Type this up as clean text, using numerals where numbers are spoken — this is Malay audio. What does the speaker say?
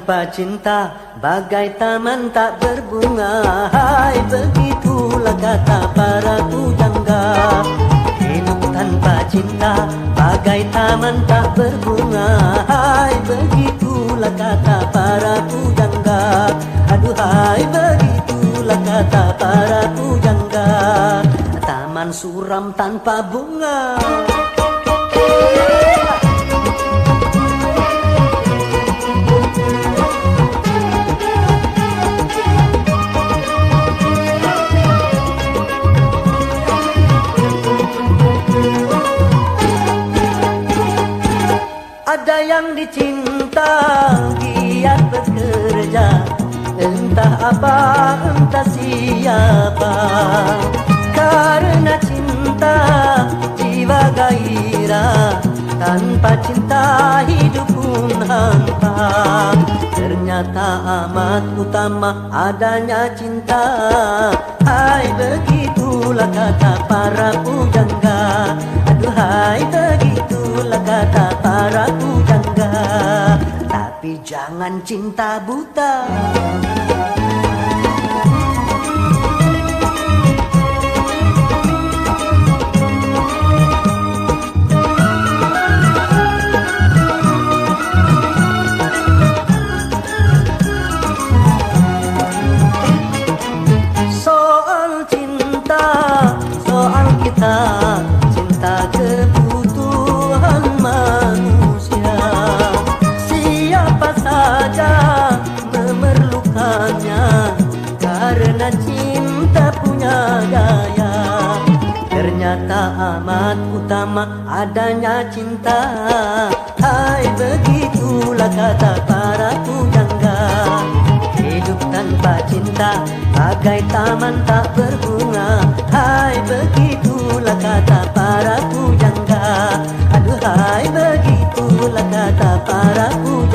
tanpa cinta bagai taman tak berbunga. Hai, begitulah kata para pujangga. Hidup tanpa cinta bagai taman tak berbunga. Hai, begitulah kata para pujangga. Aduhai, begitulah kata para pujangga. Taman suram tanpa bunga. Ada yang dicinta, giat bekerja, entah apa, entah siapa. Karena cinta, jiwa gairah, tanpa cinta hidup pun hampa. Ternyata amat utama adanya cinta. Hai, begitulah kata para pujangga. Aduhai, begitulah kata para pujangga. Tapi jangan cinta buta. Soal cinta, soal kita, cinta kebutuhan manusia. Siapa saja memerlukannya, karena cinta punya daya. Ternyata amat utama adanya cinta. Hai, begitulah kata para pujangga. Hidup tanpa cinta bagai taman tak berbunga. Hai, begitulah kata para pujangga. Aduhai, begitulah kata para pujangga.